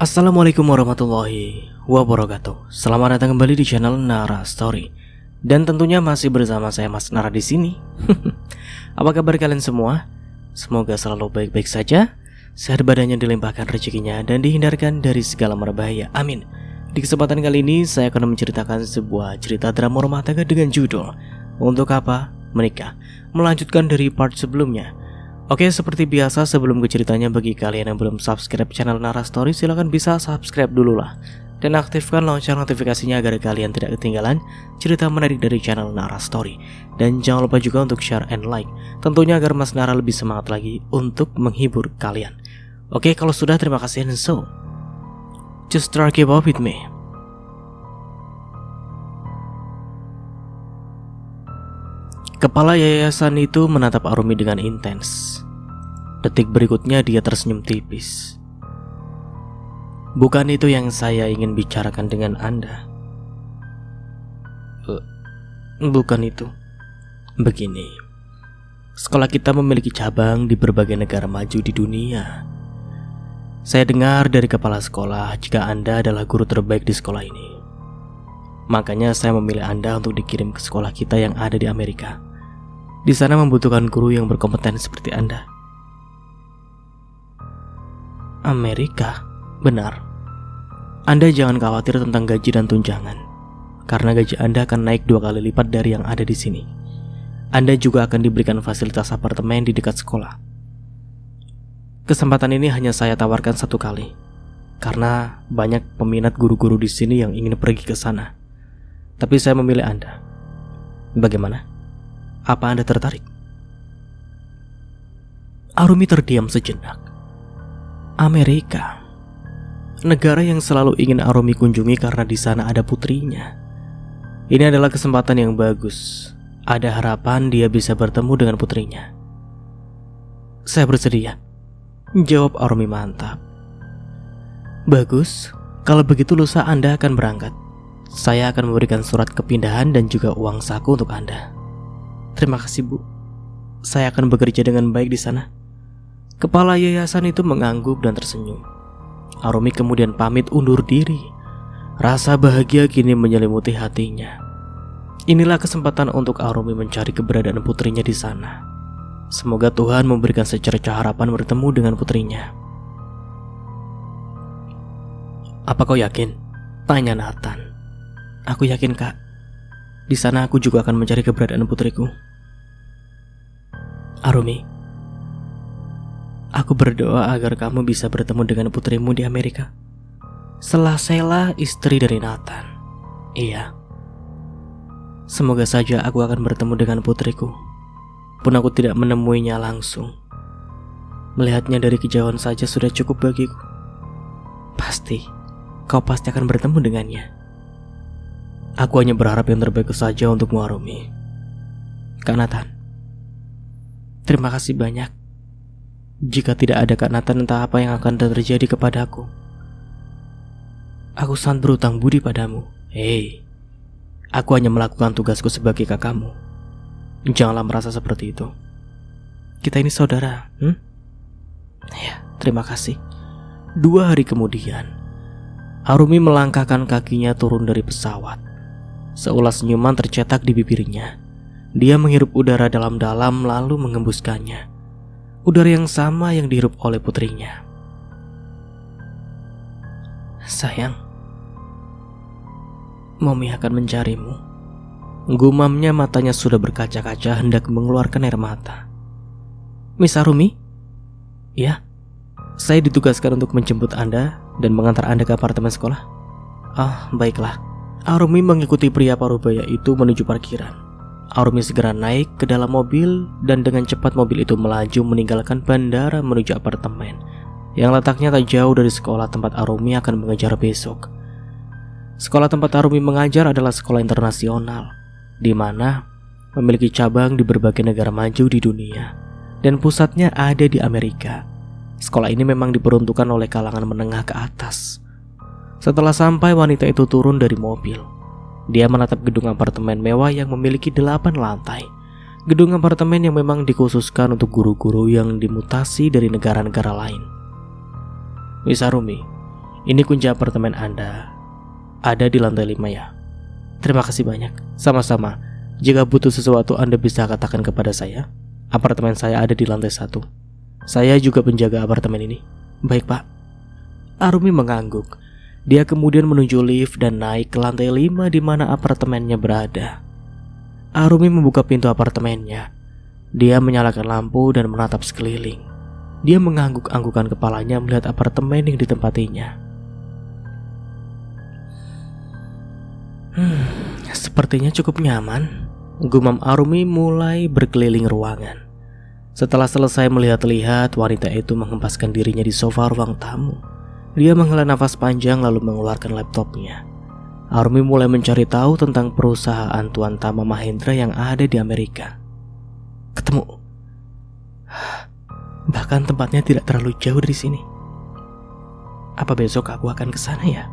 Assalamualaikum warahmatullahi wabarakatuh. Selamat datang kembali di channel Nara Story. Dan tentunya masih bersama saya Mas Nara di sini. Apa kabar kalian semua? Semoga selalu baik-baik saja, sehat badannya, dilimpahkan rezekinya, dan dihindarkan dari segala berbahaya. Amin. Di kesempatan kali ini saya akan menceritakan sebuah cerita drama rumah tangga dengan judul Untuk Apa Menikah, melanjutkan dari part sebelumnya. Oke, seperti biasa sebelum ke ceritanya, bagi kalian yang belum subscribe channel Nara Story, silahkan bisa subscribe dulu lah. Dan aktifkan lonceng notifikasinya agar kalian tidak ketinggalan cerita menarik dari channel Nara Story. Dan jangan lupa juga untuk share and like, tentunya agar Mas Nara lebih semangat lagi untuk menghibur kalian. Oke, kalau sudah, terima kasih, and so just start keep up with me. Kepala yayasan itu menatap Arumi dengan intens. Detik berikutnya dia tersenyum tipis. Bukan itu yang saya ingin bicarakan dengan Anda. Bukan itu. Begini, sekolah kita memiliki cabang di berbagai negara maju di dunia. Saya dengar dari kepala sekolah jika Anda adalah guru terbaik di sekolah ini. Makanya saya memilih Anda untuk dikirim ke sekolah kita yang ada di Amerika. Di sana membutuhkan guru yang berkompeten seperti Anda. Amerika? Benar. Anda jangan khawatir tentang gaji dan tunjangan, karena gaji Anda akan naik 2 kali lipat dari yang ada di sini. Anda juga akan diberikan fasilitas apartemen di dekat sekolah. Kesempatan ini hanya saya tawarkan 1 kali, karena banyak peminat guru-guru di sini yang ingin pergi ke sana. Tapi saya memilih Anda. Bagaimana? Apa Anda tertarik? Arumi terdiam sejenak. Amerika, negara yang selalu ingin Arumi kunjungi karena di sana ada putrinya. Ini adalah kesempatan yang bagus. Ada harapan dia bisa bertemu dengan putrinya. Saya bersedia, jawab Arumi mantap. Bagus, kalau begitu lusa Anda akan berangkat. Saya akan memberikan surat kepindahan dan juga uang saku untuk Anda. Terima kasih, Bu. Saya akan bekerja dengan baik di sana. Kepala yayasan itu mengangguk dan tersenyum. Arumi kemudian pamit undur diri. Rasa bahagia kini menyelimuti hatinya. Inilah kesempatan untuk Arumi mencari keberadaan putrinya di sana. Semoga Tuhan memberikan secercah harapan bertemu dengan putrinya. Apa kau yakin? Tanya Nathan. Aku yakin, Kak. Di sana aku juga akan mencari keberadaan putriku. Arumi, aku berdoa agar kamu bisa bertemu dengan putrimu di Amerika. Selasela, istri dari Nathan. Iya. Semoga saja aku akan bertemu dengan putriku. Pun aku tidak menemuinya langsung. Melihatnya dari kejauhan saja sudah cukup bagiku. Pasti, kau pasti akan bertemu dengannya. Aku hanya berharap yang terbaik saja untukmu, Arumi. Kak Nathan, terima kasih banyak. Jika tidak ada Kak Nathan, entah apa yang akan terjadi kepadaku. Aku sangat berutang budi padamu. Hei, aku hanya melakukan tugasku sebagai kakakmu. Janganlah merasa seperti itu. Kita ini saudara, Ya, terima kasih. 2 hari kemudian, Arumi melangkahkan kakinya turun dari pesawat. Seulas senyuman tercetak di bibirnya. Dia menghirup udara dalam-dalam lalu mengembuskannya. Udara yang sama yang dihirup oleh putrinya. Sayang, Mami akan mencarimu. Gumamnya, matanya sudah berkaca-kaca hendak mengeluarkan air mata. Miss Arumi? Ya, saya ditugaskan untuk menjemput Anda dan mengantar Anda ke apartemen sekolah. Oh, baiklah. Arumi mengikuti pria parubaya itu menuju parkiran. Arumi segera naik ke dalam mobil dan dengan cepat mobil itu melaju meninggalkan bandara menuju apartemen yang letaknya tak jauh dari sekolah tempat Arumi akan mengajar besok. Sekolah tempat Arumi mengajar adalah sekolah internasional, di mana memiliki cabang di berbagai negara maju di dunia dan pusatnya ada di Amerika. Sekolah ini memang diperuntukkan oleh kalangan menengah ke atas. Setelah sampai, wanita itu turun dari mobil. Dia menatap gedung apartemen mewah yang memiliki 8 lantai. Gedung apartemen yang memang dikhususkan untuk guru-guru yang dimutasi dari negara-negara lain. Miss Arumi, Ini kunci apartemen Anda. Ada di lantai 5 ya. Terima kasih banyak. Sama-sama. Jika butuh sesuatu Anda bisa katakan kepada saya. Apartemen saya ada di lantai 1. Saya juga penjaga apartemen ini. Baik Pak. Arumi mengangguk. Dia kemudian menuju lift dan naik ke lantai 5 di mana apartemennya berada. Arumi membuka pintu apartemennya. Dia menyalakan lampu dan menatap sekeliling. Dia mengangguk-anggukan kepalanya melihat apartemen yang ditempatinya. Sepertinya cukup nyaman. Gumam Arumi mulai berkeliling ruangan. Setelah selesai melihat-lihat, wanita itu menghempaskan dirinya di sofa ruang tamu. Dia menghela nafas panjang lalu mengeluarkan laptopnya. Arumi mulai mencari tahu tentang perusahaan Tuan Tama Mahendra yang ada di Amerika. Ketemu. Bahkan tempatnya tidak terlalu jauh dari sini. Apa besok aku akan ke sana ya?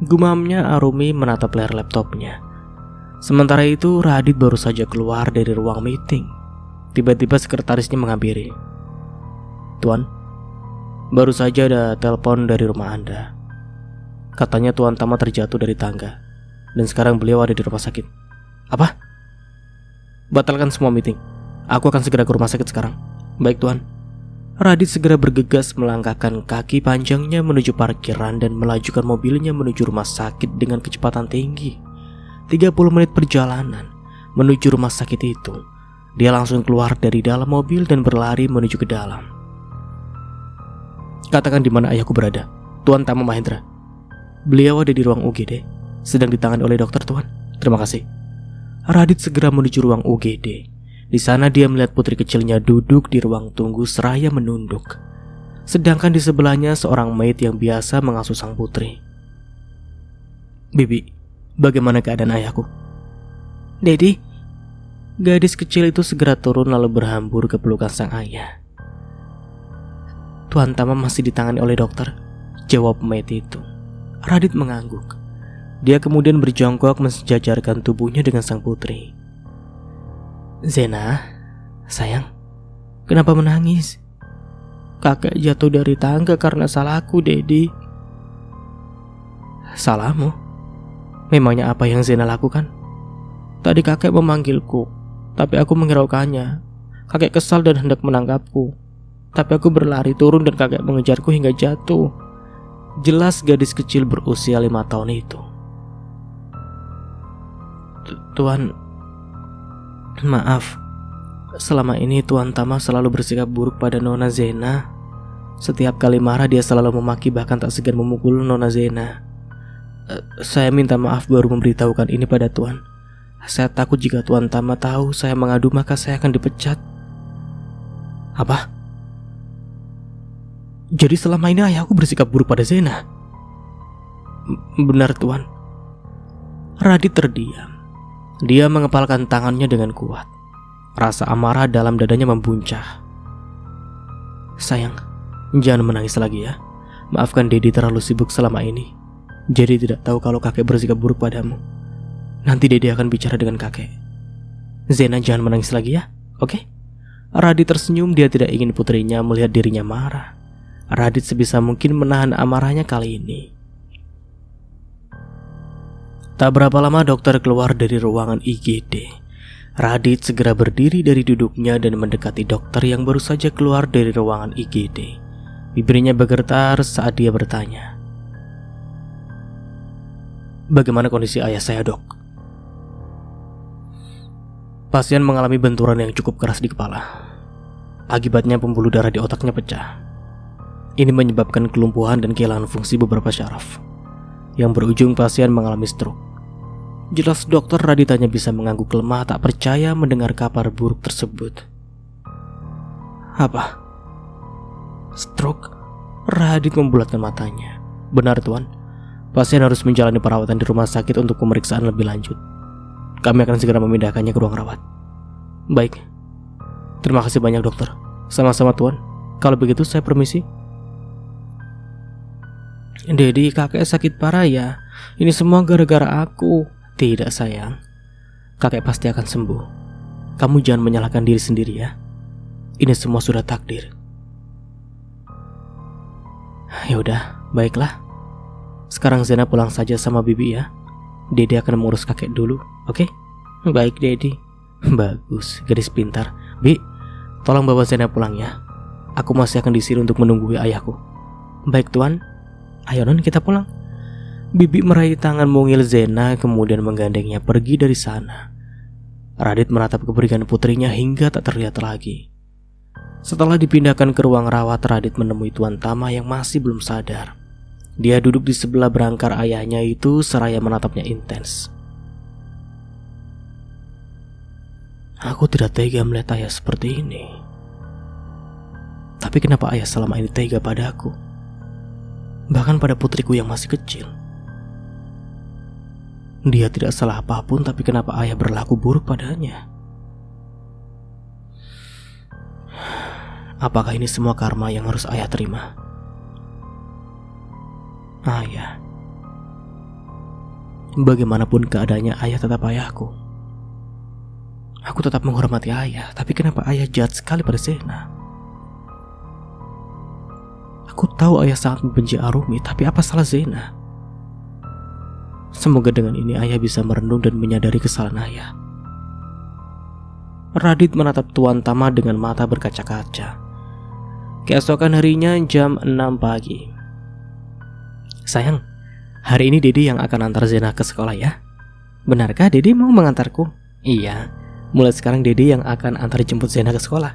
Gumamnya Arumi menatap layar laptopnya. Sementara itu Radit baru saja keluar dari ruang meeting. Tiba-tiba sekretarisnya menghampiri. Tuan, baru saja ada telepon dari rumah Anda. Katanya Tuan Tama terjatuh dari tangga dan sekarang beliau ada di rumah sakit. Apa? Batalkan semua meeting. Aku akan segera ke rumah sakit sekarang. Baik Tuan. Radit segera bergegas melangkahkan kaki panjangnya menuju parkiran dan melajukan mobilnya menuju rumah sakit dengan kecepatan tinggi. 30 menit perjalanan menuju rumah sakit itu, dia langsung keluar dari dalam mobil dan berlari menuju ke dalam. Katakan di mana ayahku berada, Tuan Tama Mahendra. Beliau ada di ruang UGD, sedang ditangani oleh dokter Tuan. Terima kasih. Radit segera menuju ruang UGD. Di sana dia melihat putri kecilnya duduk di ruang tunggu seraya menunduk. Sedangkan di sebelahnya seorang maid yang biasa mengasuh sang putri. Bibi, bagaimana keadaan ayahku? Dedi. Gadis kecil itu segera turun lalu berhambur ke pelukan sang ayah. Tuan Tama masih ditangani oleh dokter, jawab maid itu. Radit mengangguk. Dia kemudian berjongkok mensejajarkan tubuhnya dengan sang putri. Zena, sayang, kenapa menangis? Kakek jatuh dari tangga karena salahku, Dedi. Salahmu? Memangnya apa yang Zena lakukan? Tadi kakek memanggilku, tapi aku menghiraukannya. Kakek kesal dan hendak menangkapku, tapi aku berlari turun dan kakek mengejarku hingga jatuh. Jelas gadis kecil berusia 5 tahun itu. Tuan, maaf. Selama ini Tuan Tama selalu bersikap buruk pada Nona Zena. Setiap kali marah dia selalu memaki bahkan tak segan memukul Nona Zena. Saya minta maaf baru memberitahukan ini pada Tuan. Saya takut jika Tuan Tama tahu saya mengadu maka saya akan dipecat. Apa? Jadi selama ini ayahku bersikap buruk pada Zena? Benar Tuan. Radit terdiam. Dia mengepalkan tangannya dengan kuat. Rasa amarah dalam dadanya membuncah. Sayang, jangan menangis lagi ya. Maafkan Dedi terlalu sibuk selama ini. Jadi tidak tahu kalau kakek bersikap buruk padamu. Nanti Dedi akan bicara dengan kakek. Zena jangan menangis lagi ya, oke? Radit tersenyum, dia tidak ingin putrinya melihat dirinya marah. Radit sebisa mungkin menahan amarahnya kali ini. Tak berapa lama dokter keluar dari ruangan IGD. Radit segera berdiri dari duduknya dan mendekati dokter yang baru saja keluar dari ruangan IGD. Bibirnya bergetar saat dia bertanya. Bagaimana kondisi ayah saya, Dok? Pasien mengalami benturan yang cukup keras di kepala. Akibatnya pembuluh darah di otaknya pecah. Ini menyebabkan kelumpuhan dan kehilangan fungsi beberapa syaraf, yang berujung pasien mengalami stroke. Jelas dokter Radit hanya bisa mengangguk lemah tak percaya mendengar kabar buruk tersebut. Apa? Stroke? Radit membulatkan matanya. Benar Tuan, pasien harus menjalani perawatan di rumah sakit untuk pemeriksaan lebih lanjut. Kami akan segera memindahkannya ke ruang rawat. Baik. Terima kasih banyak dokter. Sama-sama Tuan. Kalau begitu saya permisi. Dedi, kakek sakit parah ya. Ini semua gara-gara aku. Tidak sayang, kakek pasti akan sembuh. Kamu jangan menyalahkan diri sendiri ya. Ini semua sudah takdir. Ya udah, baiklah. Sekarang Zena pulang saja sama Bibi ya. Dede akan mengurus kakek dulu, oke? Baik, Dedi. Bagus, gadis pintar. Bi, tolong bawa Zena pulang ya. Aku masih akan di sini untuk menunggu ayahku. Baik, Tuan. Ayo non, kita pulang. Bibi meraih tangan mungil Zena kemudian menggandengnya pergi dari sana. Radit menatap kepergian putrinya hingga tak terlihat lagi. Setelah dipindahkan ke ruang rawat, Radit menemui Tuan Tama yang masih belum sadar. Dia duduk di sebelah berangkar ayahnya itu seraya menatapnya intens. Aku tidak tega melihat ayah seperti ini. Tapi kenapa ayah selama ini tega padaku? Bahkan pada putriku yang masih kecil. Dia tidak salah apapun, tapi kenapa ayah berlaku buruk padanya? Apakah ini semua karma yang harus ayah terima? Ayah. Bagaimanapun keadaannya, ayah tetap ayahku. Aku tetap menghormati ayah, tapi kenapa ayah jahat sekali pada Zena? Aku tahu ayah sangat membenci Arumi, tapi apa salah Zena? Semoga dengan ini ayah bisa merenung dan menyadari kesalahan ayah. Radit menatap Tuan Tama dengan mata berkaca-kaca. Keesokan harinya jam 6 pagi. Sayang, hari ini Dede yang akan antar Zena ke sekolah ya. Benarkah Dede mau mengantarku? Iya, mulai sekarang Dede yang akan antar jemput Zena ke sekolah.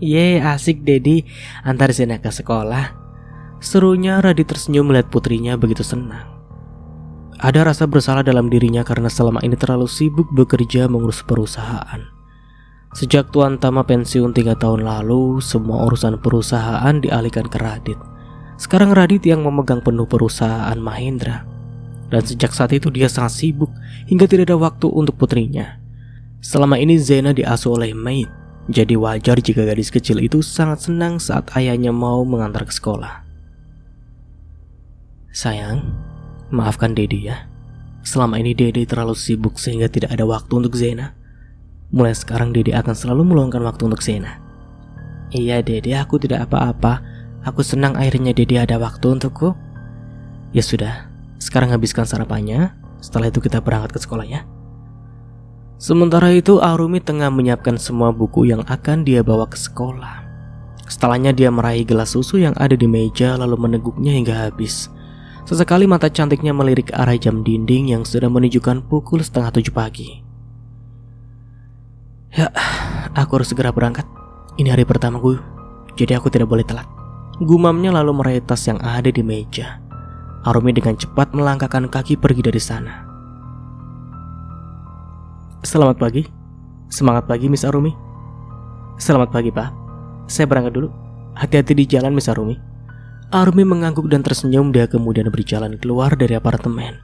Ye, asik Dede antar Zena ke sekolah. Serunya Radit tersenyum melihat putrinya begitu senang. Ada rasa bersalah dalam dirinya karena selama ini terlalu sibuk bekerja mengurus perusahaan. Sejak Tuan Tama pensiun 3 tahun lalu, semua urusan perusahaan dialihkan ke Radit. Sekarang Radit yang memegang penuh perusahaan Mahendra. Dan sejak saat itu dia sangat sibuk hingga tidak ada waktu untuk putrinya. Selama ini Zena diasuh oleh maid, jadi wajar jika gadis kecil itu sangat senang saat ayahnya mau mengantar ke sekolah. Sayang, maafkan Dede ya. Selama ini Dede terlalu sibuk sehingga tidak ada waktu untuk Zena. Mulai sekarang Dede akan selalu meluangkan waktu untuk Zena. Iya Dede, aku tidak apa-apa. Aku senang akhirnya Dede ada waktu untukku. Ya sudah, sekarang habiskan sarapannya. Setelah itu kita berangkat ke sekolah ya. Sementara itu Arumi tengah menyiapkan semua buku yang akan dia bawa ke sekolah. Setelahnya dia meraih gelas susu yang ada di meja lalu meneguknya hingga habis. Sesekali mata cantiknya melirik ke arah jam dinding yang sudah menunjukkan pukul 6:30 pagi. Ya, aku harus segera berangkat. Ini hari pertamaku, jadi aku tidak boleh telat. Gumamnya lalu meraih tas yang ada di meja. Arumi dengan cepat melangkahkan kaki pergi dari sana. Selamat pagi. Semangat pagi Miss Arumi. Selamat pagi Pak. Saya berangkat dulu. Hati-hati di jalan Miss Arumi. Arumi mengangguk dan tersenyum. Dia kemudian berjalan keluar dari apartemen.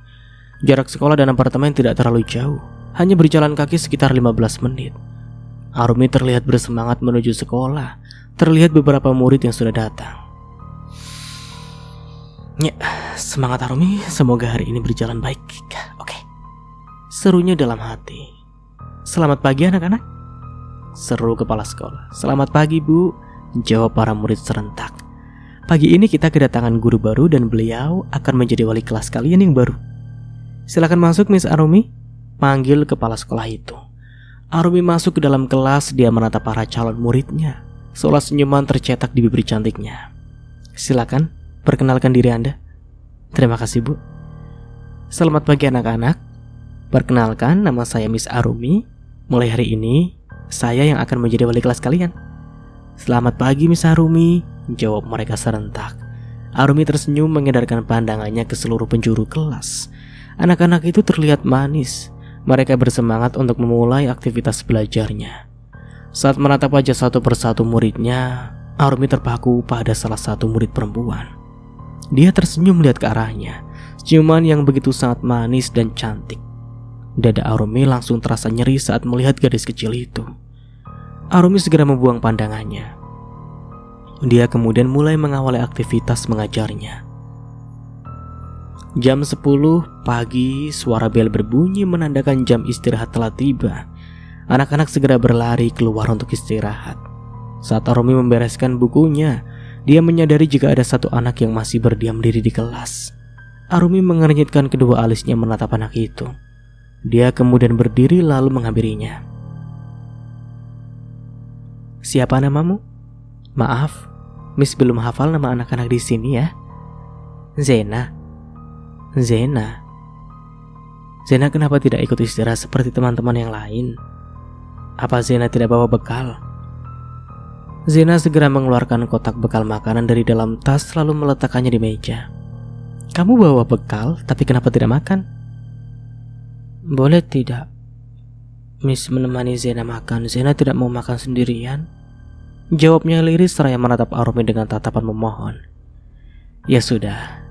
Jarak sekolah dan apartemen tidak terlalu jauh, hanya berjalan kaki sekitar 15 menit. Arumi terlihat bersemangat menuju sekolah. Terlihat beberapa murid yang sudah datang. Ya, semangat Arumi, semoga hari ini berjalan baik. Oke. Serunya dalam hati. Selamat pagi anak-anak, seru kepala sekolah. Selamat pagi Bu, jawab para murid serentak. Pagi ini kita kedatangan guru baru dan beliau akan menjadi wali kelas kalian yang baru. Silakan masuk Miss Arumi, panggil kepala sekolah itu. Arumi masuk ke dalam kelas. Dia menatap para calon muridnya, seolah senyuman tercetak di bibir cantiknya. Silakan, perkenalkan diri Anda. Terima kasih Bu. Selamat pagi anak-anak. Perkenalkan, nama saya Miss Arumi. Mulai hari ini, saya yang akan menjadi wali kelas kalian. Selamat pagi Miss Arumi, jawab mereka serentak. Arumi tersenyum mengedarkan pandangannya ke seluruh penjuru kelas. Anak-anak itu terlihat manis. Mereka bersemangat untuk memulai aktivitas belajarnya. Saat menatap wajah satu persatu muridnya, Arumi terpaku pada salah satu murid perempuan. Dia tersenyum melihat ke arahnya, senyuman yang begitu sangat manis dan cantik. Dada Arumi langsung terasa nyeri saat melihat gadis kecil itu. Arumi segera membuang pandangannya. Dia kemudian mulai mengawali aktivitas mengajarnya. Jam 10 pagi, suara bel berbunyi menandakan jam istirahat telah tiba. Anak-anak segera berlari keluar untuk istirahat. Saat Arumi membereskan bukunya, dia menyadari jika ada satu anak yang masih berdiam diri di kelas. Arumi mengernyitkan kedua alisnya menatap anak itu. Dia kemudian berdiri lalu menghampirinya. Siapa namamu? Maaf, Miss belum hafal nama anak-anak di sini ya. Zena. Zena kenapa tidak ikut istirahat seperti teman-teman yang lain? Apa Zena tidak bawa bekal? Zena segera mengeluarkan kotak bekal makanan dari dalam tas lalu meletakkannya di meja. Kamu bawa bekal, tapi kenapa tidak makan? Boleh tidak Miss menemani Zena makan? Zena tidak mau makan sendirian. Jawabnya liris seraya menatap Arumi dengan tatapan memohon. Ya sudah,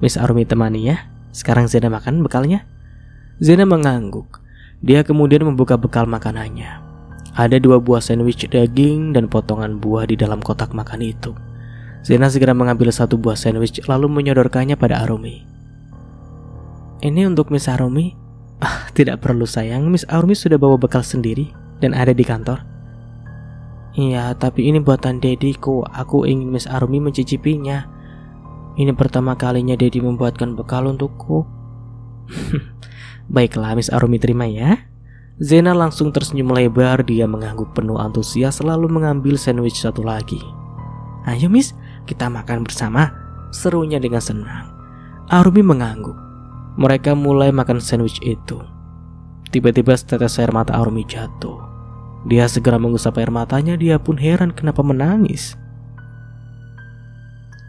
Miss Arumi temani ya. Sekarang Zena makan bekalnya. Zena mengangguk. Dia kemudian membuka bekal makanannya. Ada 2 buah sandwich daging dan potongan buah di dalam kotak makan itu. Zena segera mengambil 1 buah sandwich lalu menyodorkannya pada Arumi. Ini untuk Miss Arumi? Tidak perlu sayang, Miss Arumi sudah bawa bekal sendiri dan ada di kantor. Iya, tapi ini buatan Dediku. Aku ingin Miss Arumi mencicipinya. Ini pertama kalinya Dedi membuatkan bekal untukku. Baiklah, Miss Arumi terima ya. Zena langsung tersenyum lebar. Dia mengangguk penuh antusias lalu mengambil sandwich 1 lagi. Ayo Miss, kita makan bersama, serunya dengan senang. Arumi mengangguk. Mereka mulai makan sandwich itu. Tiba-tiba setetes air mata Arumi jatuh. Dia segera mengusap air matanya. Dia pun heran kenapa menangis.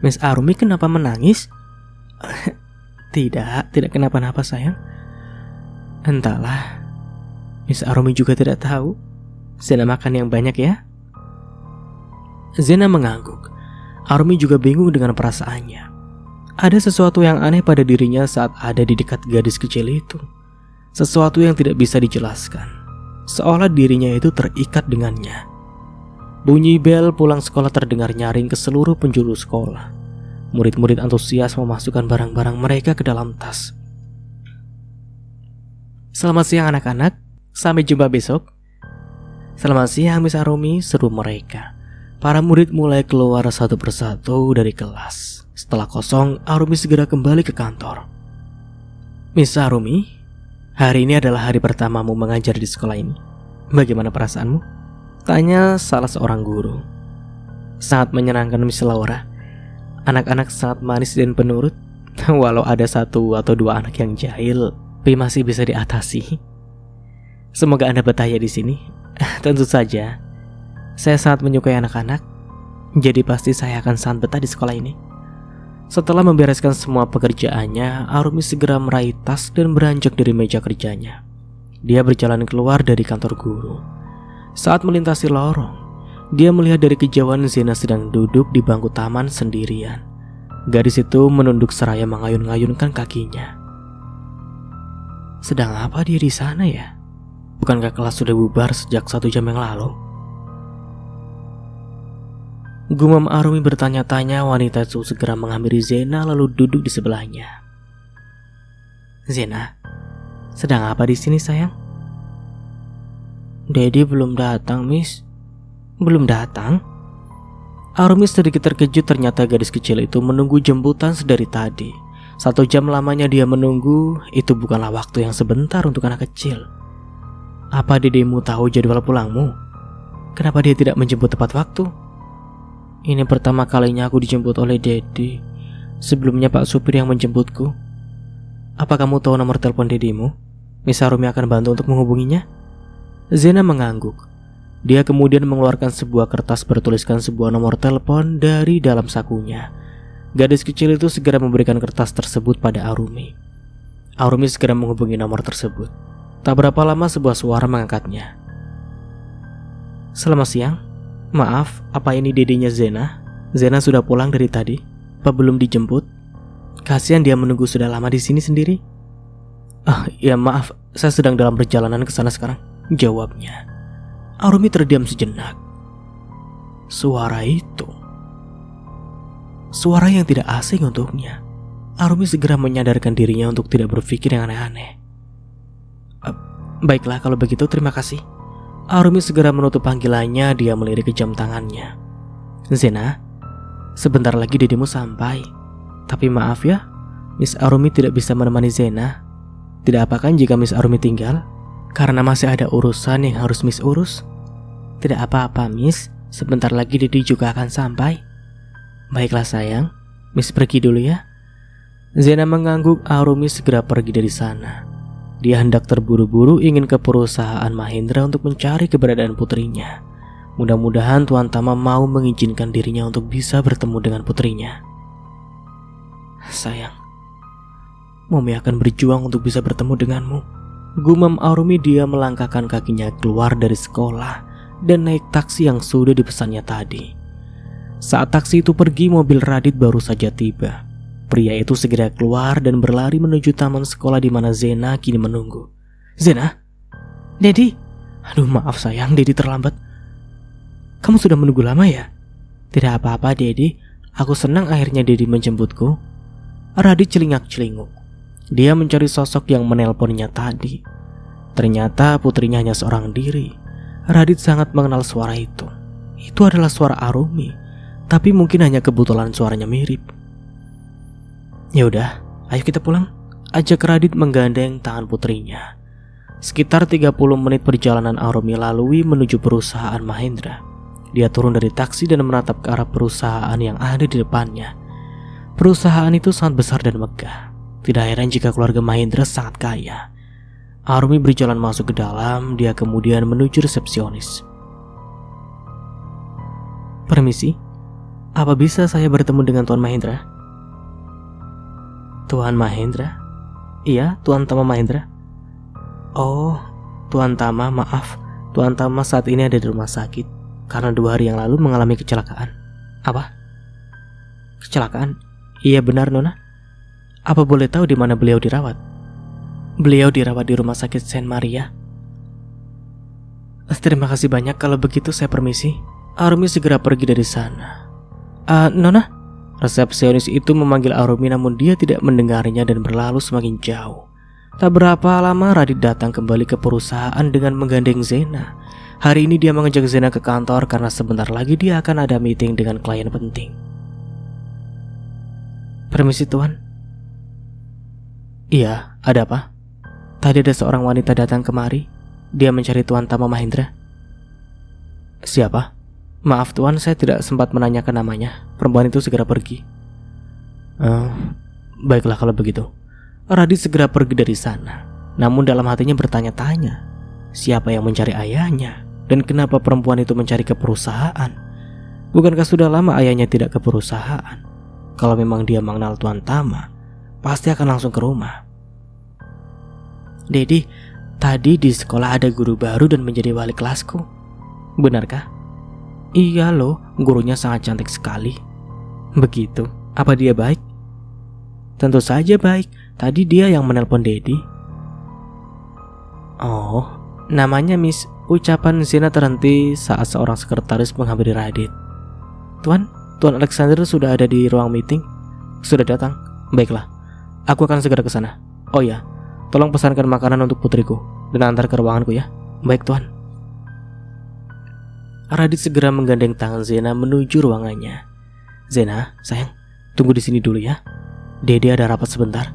Miss Arumi kenapa menangis? Tidak kenapa-napa sayang. Entahlah. Miss Arumi juga tidak tahu. Zena makan yang banyak ya. Zena mengangguk. Arumi juga bingung dengan perasaannya. Ada sesuatu yang aneh pada dirinya saat ada di dekat gadis kecil itu. Sesuatu yang tidak bisa dijelaskan. Seolah dirinya itu terikat dengannya. Bunyi bel pulang sekolah terdengar nyaring ke seluruh penjuru sekolah. Murid-murid antusias memasukkan barang-barang mereka ke dalam tas. Selamat siang anak-anak, sampai jumpa besok. Selamat siang Miss Arumi, seru mereka. Para murid mulai keluar satu persatu dari kelas. Setelah kosong, Arumi segera kembali ke kantor. Miss Arumi, hari ini adalah hari pertamamu mengajar di sekolah ini. Bagaimana perasaanmu? Tanya salah seorang guru. Sangat menyenangkan Miss Laura. Anak-anak sangat manis dan penurut. Walau ada 1 atau 2 anak yang jahil, tapi masih bisa diatasi. Semoga Anda betah ya di sini. Tentu saja. Saya sangat menyukai anak-anak. Jadi pasti saya akan sangat betah di sekolah ini. Setelah membereskan semua pekerjaannya, Arumi segera meraih tas dan beranjak dari meja kerjanya. Dia berjalan keluar dari kantor guru. Saat melintasi lorong, dia melihat dari kejauhan Zena sedang duduk di bangku taman sendirian. Gadis itu menunduk seraya mengayun-ngayunkan kakinya. Sedang apa dia di sana ya? Bukankah kelas sudah bubar sejak 1 jam yang lalu? Gumam Arumi bertanya-tanya. Wanita itu segera menghampiri Zena lalu duduk di sebelahnya. Zena, sedang apa di sini sayang? Dedi belum datang, Miss. Belum datang? Arumi sedikit terkejut. Ternyata gadis kecil itu menunggu jemputan sedari tadi. 1 jam lamanya dia menunggu. Itu bukanlah waktu yang sebentar untuk anak kecil. Apa dedemu tahu jadwal pulangmu? Kenapa dia tidak menjemput tepat waktu? Ini pertama kalinya aku dijemput oleh Dedi. Sebelumnya Pak Supir yang menjemputku. Apa kamu tahu nomor telepon dedimu? Miss Arumi akan bantu untuk menghubunginya. Zena mengangguk. Dia kemudian mengeluarkan sebuah kertas bertuliskan sebuah nomor telepon dari dalam sakunya. Gadis kecil itu segera memberikan kertas tersebut pada Arumi. Arumi segera menghubungi nomor tersebut. Tak berapa lama sebuah suara mengangkatnya. Selamat siang. Maaf, apa ini dedenya Zena? Zena sudah pulang dari tadi. Apa belum dijemput? Kasihan dia menunggu sudah lama di sini sendiri. Ya maaf, saya sedang dalam perjalanan ke sana sekarang, jawabnya. Arumi terdiam sejenak. Suara itu, suara yang tidak asing untuknya. Arumi segera menyadarkan dirinya untuk tidak berpikir yang aneh-aneh. Baiklah kalau begitu, terima kasih. Arumi segera menutup panggilannya. Dia melirik ke jam tangannya. Zena, sebentar lagi dedemu sampai. Tapi maaf ya, Miss Arumi tidak bisa menemani Zena? Tidak apa kan jika Miss Arumi tinggal? Karena masih ada urusan yang harus Miss urus? Tidak apa-apa, Miss. Sebentar lagi Dedi juga akan sampai. Baiklah sayang, Miss pergi dulu ya. Zena mengangguk. Arumi segera pergi dari sana. Dia hendak terburu-buru ingin ke perusahaan Mahendra untuk mencari keberadaan putrinya. Mudah-mudahan Tuan Tama mau mengizinkan dirinya untuk bisa bertemu dengan putrinya. Sayang, Momi akan berjuang untuk bisa bertemu denganmu. Gumam Arumi. Dia melangkahkan kakinya keluar dari sekolah dan naik taksi yang sudah dipesannya tadi. Saat taksi itu pergi, mobil Radit baru saja tiba. Pria itu segera keluar dan berlari menuju taman sekolah di mana Zena kini menunggu. Zena? Dedi? Aduh maaf sayang, Dedi terlambat. Kamu sudah menunggu lama ya? Tidak apa-apa Dedi, aku senang akhirnya Dedi menjemputku. Radit celingak-celinguk. Dia mencari sosok yang menelponnya tadi. Ternyata putrinya hanya seorang diri. Radit sangat mengenal suara itu. Itu adalah suara Arumi, tapi mungkin hanya kebetulan suaranya mirip. Ya udah, ayo kita pulang. Ajak Radit menggandeng tangan putrinya. Sekitar 30 menit perjalanan Arumi lalui menuju perusahaan Mahendra. Dia turun dari taksi dan menatap ke arah perusahaan yang ada di depannya. Perusahaan itu sangat besar dan megah. Tidak heran jika keluarga Mahendra sangat kaya. Arumi berjalan masuk ke dalam. Dia kemudian menuju resepsionis. Permisi, apa bisa saya bertemu dengan Tuan Mahendra? Tuan Mahendra? Iya, Tuan Tama Mahendra. Oh, Tuan Tama, maaf. Tuan Tama saat ini ada di rumah sakit karena 2 hari yang lalu mengalami kecelakaan. Apa? Kecelakaan? Iya benar Nona. Apa boleh tahu di mana beliau dirawat? Beliau dirawat di rumah sakit Saint Maria. Terima kasih banyak, kalau begitu saya permisi. Arumi segera pergi dari sana. Nona? Resepsionis itu memanggil Arumi namun dia tidak mendengarnya dan berlalu semakin jauh. Tak berapa lama Radit datang kembali ke perusahaan dengan menggandeng Zena. Hari ini dia mengajak Zena ke kantor karena sebentar lagi dia akan ada meeting dengan klien penting. Permisi Tuan. Iya, ada apa? Tadi ada seorang wanita datang kemari. Dia mencari Tuan Tama Mahendra. Siapa? Maaf Tuan, saya tidak sempat menanyakan namanya. Perempuan itu segera pergi. Baiklah kalau begitu. Radit segera pergi dari sana. Namun dalam hatinya bertanya-tanya, siapa yang mencari ayahnya? Dan kenapa perempuan itu mencari ke perusahaan? Bukankah sudah lama ayahnya tidak ke perusahaan? Kalau memang dia mengenal Tuan Tama, pasti akan langsung ke rumah. Dedi, tadi di sekolah ada guru baru dan menjadi wali kelasku. Benarkah? Iya loh, gurunya sangat cantik sekali. Begitu, apa dia baik? Tentu saja baik. Tadi dia yang menelpon Dedi. Oh, namanya Miss. Ucapan Zena terhenti saat seorang sekretaris menghampiri Radit. Tuan Alexander sudah ada di ruang meeting. Sudah datang. Baiklah, aku akan segera ke sana. Oh ya, tolong pesankan makanan untuk putriku dan antar ke ruanganku ya. Baik Tuan. Radit segera menggandeng tangan Zena menuju ruangannya. Zena, sayang, tunggu di sini dulu ya. Dedi ada rapat sebentar.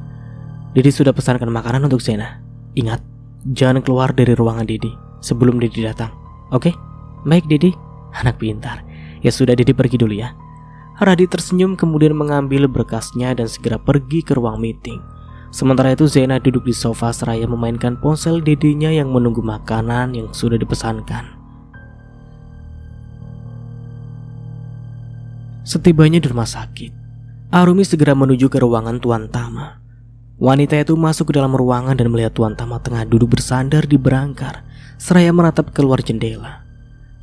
Dedi sudah pesankan makanan untuk Zena. Ingat, jangan keluar dari ruangan Dedi sebelum Dedi datang. Oke? Baik Dedi, anak pintar. Ya sudah, Dedi pergi dulu ya. Radit tersenyum kemudian mengambil berkasnya dan segera pergi ke ruang meeting. Sementara itu Zena duduk di sofa seraya memainkan ponsel Dedinya yang menunggu makanan yang sudah dipesankan. Setibanya di rumah sakit, Arumi segera menuju ke ruangan Tuan Tama. Wanita itu masuk ke dalam ruangan dan melihat Tuan Tama tengah duduk bersandar di berangkar, seraya menatap keluar jendela.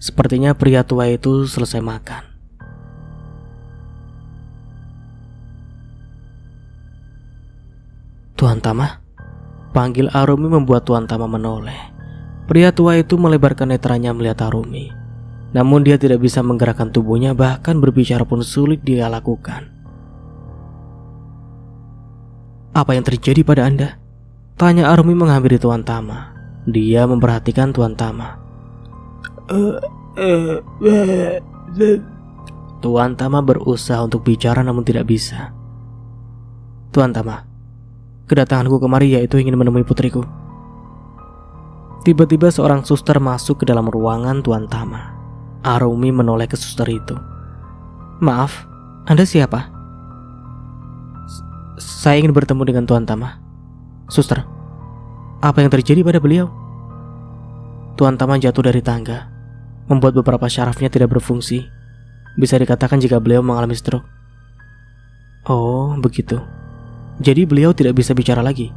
Sepertinya pria tua itu selesai makan. Tuan Tama, panggil Arumi membuat Tuan Tama menoleh. Pria tua itu melebarkan netranya melihat Arumi. Namun dia tidak bisa menggerakkan tubuhnya, bahkan berbicara pun sulit dia lakukan. Apa yang terjadi pada Anda? Tanya Arumi menghampiri Tuan Tama. Dia memperhatikan Tuan Tama. Tuan Tama berusaha untuk bicara namun tidak bisa. Tuan Tama, kedatanganku kemari yaitu ingin menemui putriku. Tiba-tiba seorang suster masuk ke dalam ruangan Tuan Tama. Arumi menoleh ke suster itu. Maaf, Anda siapa? Saya ingin bertemu dengan Tuan Tama. Suster, apa yang terjadi pada beliau? Tuan Tama jatuh dari tangga, membuat beberapa syarafnya tidak berfungsi. Bisa dikatakan jika beliau mengalami stroke. Oh, begitu. Jadi beliau tidak bisa bicara lagi.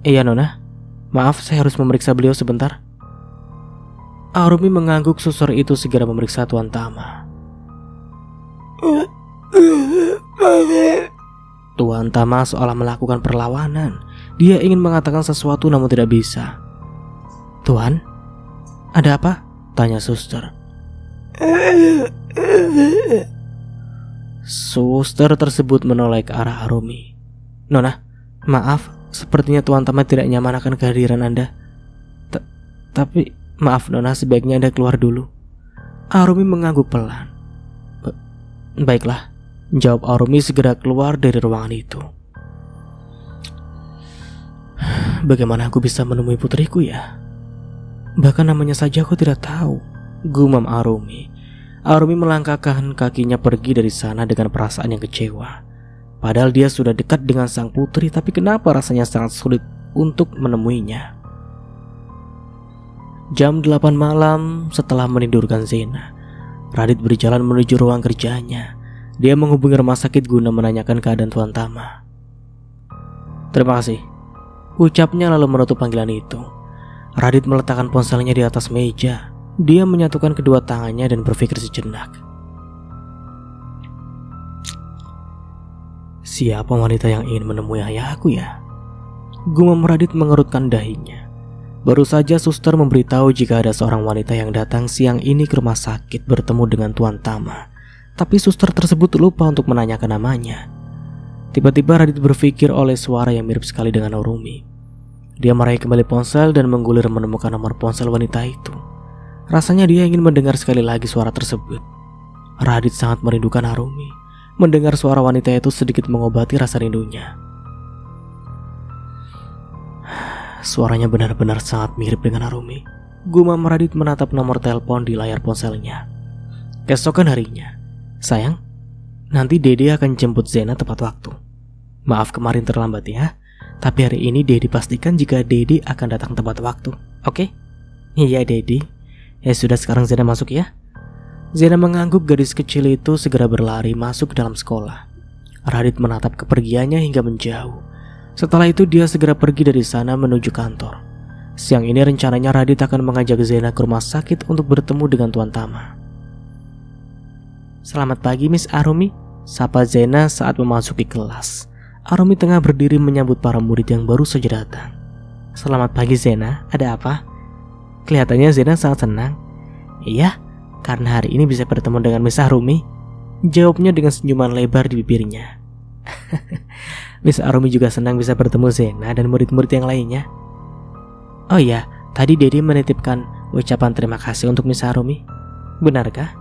Iya, Nona. Maaf, saya harus memeriksa beliau sebentar. Arumi mengangguk. Suster itu segera memeriksa Tuan Tama. Tuan Tama seolah melakukan perlawanan. Dia ingin mengatakan sesuatu namun tidak bisa. Tuan, ada apa? Tanya suster. Suster tersebut menoleh ke arah Arumi. Nona, maaf, sepertinya Tuan Tama tidak nyaman akan kehadiran Anda. Tapi, maaf Nona, sebaiknya Anda keluar dulu. Arumi mengangguk pelan. Baiklah, jawab Arumi segera keluar dari ruangan itu. Bagaimana aku bisa menemui putriku ya? Bahkan namanya saja aku tidak tahu, gumam Arumi. Arumi melangkahkan kakinya pergi dari sana dengan perasaan yang kecewa. Padahal dia sudah dekat dengan sang putri, tapi kenapa rasanya sangat sulit untuk menemuinya. Jam 8 malam setelah menidurkan Zena, Radit berjalan menuju ruang kerjanya. Dia menghubungi rumah sakit guna menanyakan keadaan Tuan Tama. Terima kasih, ucapnya lalu menutup panggilan itu. Radit meletakkan ponselnya di atas meja. Dia menyatukan kedua tangannya dan berpikir sejenak. Siapa wanita yang ingin menemui ayahku ya? Gumam Radit mengerutkan dahinya. Baru saja suster memberitahu jika ada seorang wanita yang datang siang ini ke rumah sakit bertemu dengan Tuan Tama. Tapi suster tersebut lupa untuk menanyakan namanya. Tiba-tiba Radit berpikir oleh suara yang mirip sekali dengan Arumi. Dia meraih kembali ponsel dan menggulir menemukan nomor ponsel wanita itu. Rasanya dia ingin mendengar sekali lagi suara tersebut. Radit sangat merindukan Arumi. Mendengar suara wanita itu sedikit mengobati rasa rindunya. Suaranya benar-benar sangat mirip dengan Arumi. Gumam Radit menatap nomor telepon di layar ponselnya. Keesokan harinya, sayang, nanti Dede akan jemput Zena tepat waktu. Maaf kemarin terlambat ya, tapi hari ini Dede pastikan jika Dede akan datang tepat waktu. Oke? Iya Dede. Ya sudah, sekarang Zena masuk ya. Zena mengangguk. Gadis kecil itu segera berlari masuk ke dalam sekolah. Radit menatap kepergiannya hingga menjauh. Setelah itu dia segera pergi dari sana menuju kantor. Siang ini rencananya Radit akan mengajak Zena ke rumah sakit untuk bertemu dengan Tuan Tama. Selamat pagi Miss Arumi, sapa Zena saat memasuki kelas. Arumi tengah berdiri menyambut para murid yang baru saja datang. Selamat pagi Zena, ada apa? Kelihatannya Zena sangat senang. Iya, karena hari ini bisa bertemu dengan Miss Arumi, jawabnya dengan senyuman lebar di bibirnya. Miss Arumi juga senang bisa bertemu Zena dan murid-murid yang lainnya. Oh iya, tadi Dede menitipkan ucapan terima kasih untuk Miss Arumi. Benarkah?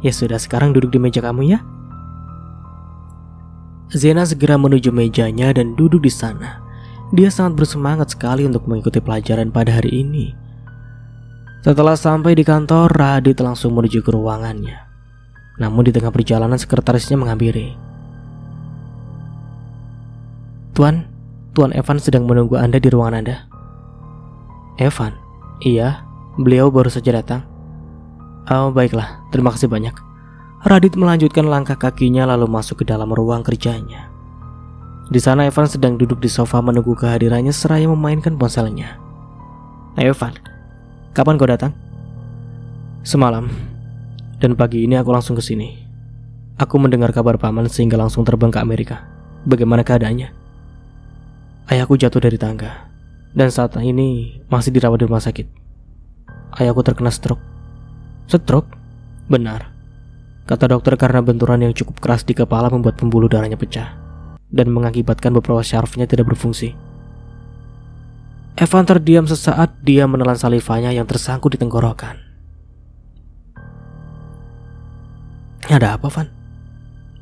Ya sudah, sekarang duduk di meja kamu ya. Zena segera menuju mejanya dan duduk di sana. Dia sangat bersemangat sekali untuk mengikuti pelajaran pada hari ini. Setelah sampai di kantor, Radit langsung menuju ke ruangannya. Namun di tengah perjalanan sekretarisnya menghampiri. Tuan Evan sedang menunggu Anda di ruangan Anda. Evan? Iya, beliau baru saja datang. Oh baiklah, terima kasih banyak. Radit melanjutkan langkah kakinya lalu masuk ke dalam ruang kerjanya. Di sana Evan sedang duduk di sofa menunggu kehadirannya seraya memainkan ponselnya. Evan, kapan kau datang? Semalam. Dan pagi ini aku langsung ke sini. Aku mendengar kabar paman sehingga langsung terbang ke Amerika. Bagaimana keadaannya? Ayahku jatuh dari tangga dan saat ini masih dirawat di rumah sakit. Ayahku terkena stroke. Stroke? Benar. Kata dokter karena benturan yang cukup keras di kepala membuat pembuluh darahnya pecah dan mengakibatkan beberapa syarafnya tidak berfungsi. Evan terdiam sesaat. Dia menelan salivanya yang tersangkut di tenggorokan. Ada apa, Van?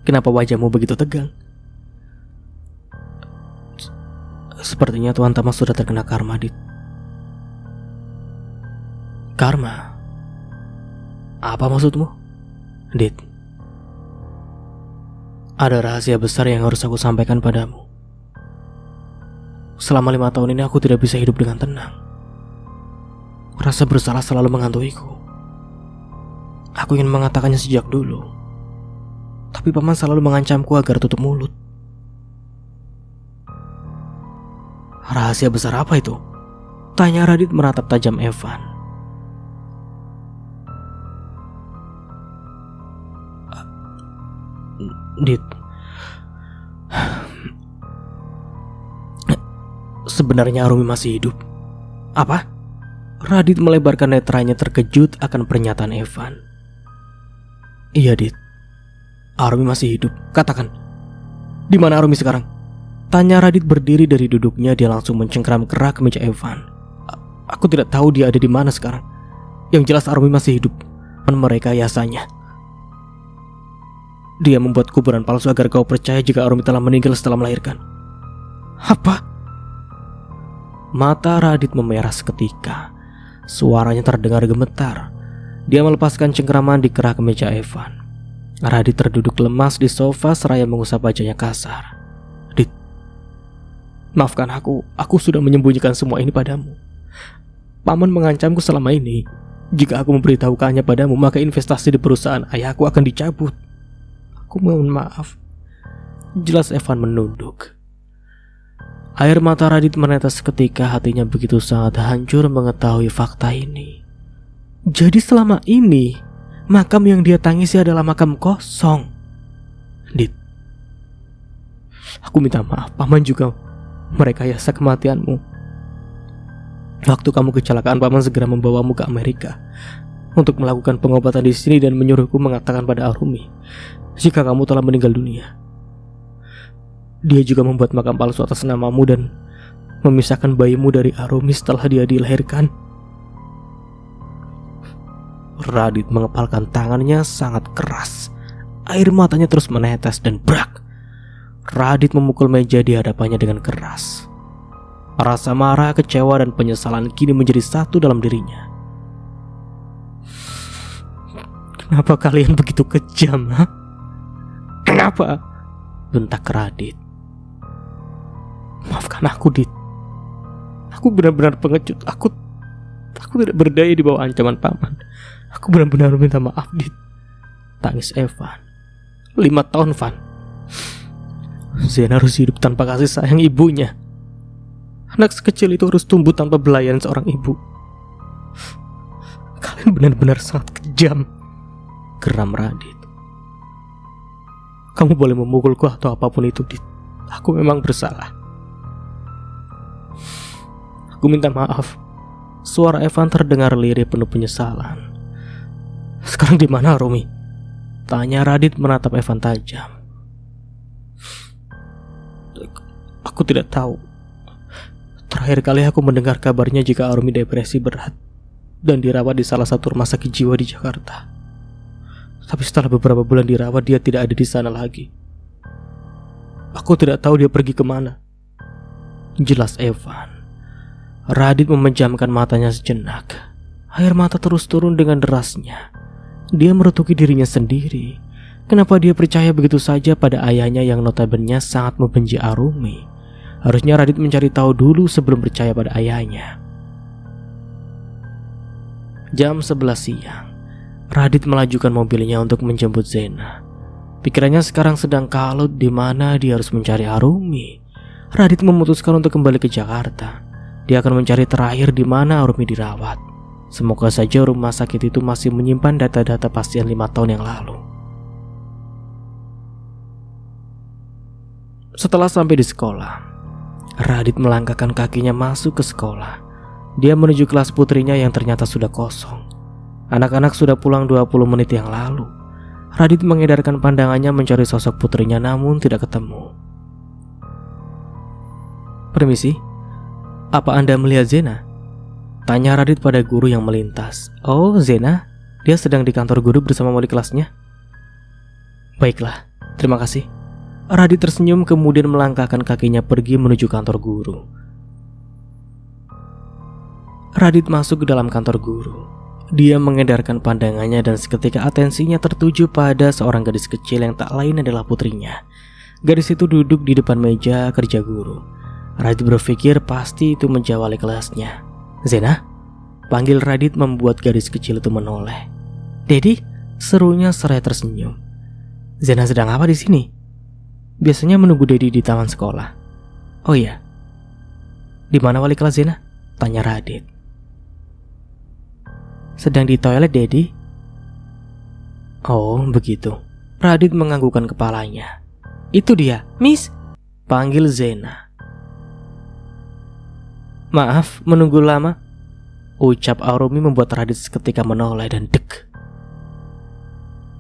Kenapa wajahmu begitu tegang? Sepertinya Tuan Tama sudah terkena karma, Dit. Karma? Apa maksudmu, Dit? Ada rahasia besar yang harus aku sampaikan padamu. Selama 5 tahun ini aku tidak bisa hidup dengan tenang. Rasa bersalah selalu menghantuiku. Aku ingin mengatakannya sejak dulu, tapi paman selalu mengancamku agar tutup mulut. Rahasia besar apa itu? Tanya Radit meratap tajam Evan. Dit, sebenarnya Arumi masih hidup. Apa? Radit melebarkan netranya terkejut akan pernyataan Evan. Iya, Dit. Arumi masih hidup. Katakan, di mana Arumi sekarang? Tanya Radit berdiri dari duduknya. Dia langsung mencengkeram kerak ke meja Evan. Aku tidak tahu dia ada di mana sekarang. Yang jelas Arumi masih hidup. Merekayasanya. Dia membuat kuburan palsu agar kau percaya jika Arumi telah meninggal setelah melahirkan. Apa? Mata Radit memerah seketika. Suaranya terdengar gemetar. Dia melepaskan cengkeraman di kerak meja Evan. Radit terduduk lemas di sofa seraya mengusap wajahnya kasar. Dit, maafkan aku sudah menyembunyikan semua ini padamu. Paman mengancamku selama ini. Jika aku memberitahukannya padamu, maka investasi di perusahaan ayahku akan dicabut. Aku mohon maaf. Jelas Evan menunduk. Air mata Radit menetes ketika hatinya begitu sangat hancur mengetahui fakta ini. Jadi selama ini makam yang dia tangisi adalah makam kosong. Dit, aku minta maaf. Paman juga merekayasa kematianmu. Waktu kamu kecelakaan, Paman segera membawamu ke Amerika untuk melakukan pengobatan di sini dan menyuruhku mengatakan pada Arumi jika kamu telah meninggal dunia. Dia juga membuat makam palsu atas namamu dan memisahkan bayimu dari Arumi setelah dia dilahirkan. Radit mengepalkan tangannya sangat keras. Air matanya terus menetes dan brak. Radit memukul meja di hadapannya dengan keras. Rasa marah, kecewa, dan penyesalan kini menjadi satu dalam dirinya. Kenapa kalian begitu kejam, ha? Kenapa? Bentak Radit. Maafkan aku, Dit. Aku benar-benar pengecut. Aku tidak berdaya di bawah ancaman Paman. Aku benar-benar minta maaf, Dit. Tangis Evan. 5 tahun, Van. Zena harus hidup tanpa kasih sayang ibunya. Anak sekecil itu harus tumbuh tanpa belayan seorang ibu. Kalian benar-benar sangat kejam. Geram Radit. Kamu boleh memukulku atau apapun itu, Dit. Aku memang bersalah. Aku minta maaf. Suara Evan terdengar lirih penuh penyesalan. Sekarang di mana Arumi? Tanya Radit menatap Evan tajam. Aku tidak tahu. Terakhir kali aku mendengar kabarnya jika Arumi depresi berat dan dirawat di salah satu rumah sakit jiwa di Jakarta. Tapi setelah beberapa bulan dirawat, dia tidak ada di sana lagi. Aku tidak tahu dia pergi kemana. Jelas Evan. Radit memejamkan matanya sejenak. Air mata terus turun dengan derasnya. Dia merutuki dirinya sendiri. Kenapa dia percaya begitu saja pada ayahnya yang notabene sangat membenci Arumi? Harusnya Radit mencari tahu dulu sebelum percaya pada ayahnya. Jam 11 siang. Radit melajukan mobilnya untuk menjemput Zena. Pikirannya sekarang sedang kalut di mana dia harus mencari Arumi. Radit memutuskan untuk kembali ke Jakarta. Dia akan mencari terakhir di mana Arumi dirawat. Semoga saja rumah sakit itu masih menyimpan data-data pasien 5 tahun yang lalu. Setelah sampai di sekolah, Radit melangkahkan kakinya masuk ke sekolah. Dia menuju kelas putrinya yang ternyata sudah kosong. Anak-anak sudah pulang 20 menit yang lalu. Radit mengedarkan pandangannya mencari sosok putrinya namun tidak ketemu. Permisi, apa Anda melihat Zena? Tanya Radit pada guru yang melintas. Oh, Zena, dia sedang di kantor guru bersama wali kelasnya. Baiklah, terima kasih. Radit tersenyum kemudian melangkahkan kakinya pergi menuju kantor guru. Radit masuk ke dalam kantor guru. Dia mengedarkan pandangannya dan seketika atensinya tertuju pada seorang gadis kecil yang tak lain adalah putrinya. Gadis itu duduk di depan meja kerja guru. Radit berpikir pasti itu meja wali kelasnya. "Zena?" panggil Radit membuat gadis kecil itu menoleh. "Dedi?" serunya seraya tersenyum. "Zena sedang apa di sini?" "Biasanya menunggu Dedi di taman sekolah." "Oh iya. Di mana wali kelas Zena?" tanya Radit. "Sedang di toilet, Dedi." "Oh, begitu." Radit menganggukkan kepalanya. "Itu dia, Miss," panggil Zena. "Maaf, menunggu lama," ucap Arumi membuat Radit seketika menoleh dan dek.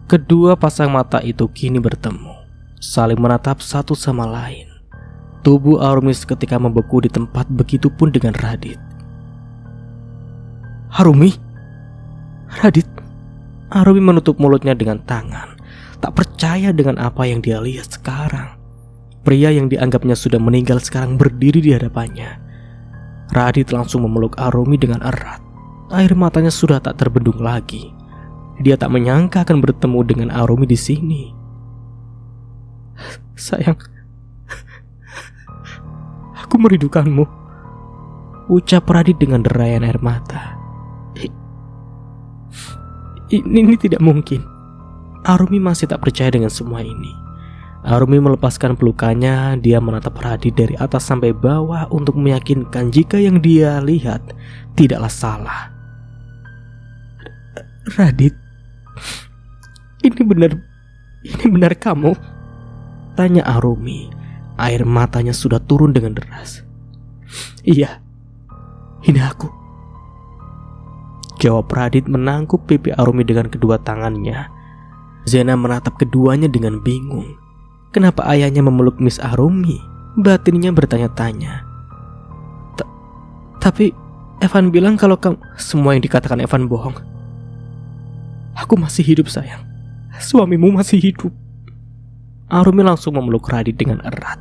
Kedua pasang mata itu kini bertemu, saling menatap satu sama lain. Tubuh Arumi seketika membeku di tempat, begitupun dengan Radit. "Arumi? Radit?" Arumi menutup mulutnya dengan tangan, tak percaya dengan apa yang dia lihat sekarang. Pria yang dianggapnya sudah meninggal sekarang berdiri di hadapannya. Radit langsung memeluk Arumi dengan erat. Air matanya sudah tak terbendung lagi. Dia tak menyangka akan bertemu dengan Arumi di sini. "Sayang, aku merindukanmu," ucap Radit dengan derayan air mata. Ini tidak mungkin." Arumi masih tak percaya dengan semua ini. Arumi melepaskan pelukannya. Dia menatap Radit dari atas sampai bawah untuk meyakinkan jika yang dia lihat tidaklah salah. "Radit, ini benar kamu?" tanya Arumi. Air matanya sudah turun dengan deras. "Iya, ini aku," jawab Radit menangkup pipi Arumi dengan kedua tangannya. Zena menatap keduanya dengan bingung. Kenapa ayahnya memeluk Miss Arumi? Batinnya bertanya-tanya. Tapi Evan bilang kalau semua yang dikatakan Evan bohong." "Aku masih hidup, sayang. Suamimu masih hidup." Arumi langsung memeluk Radit dengan erat.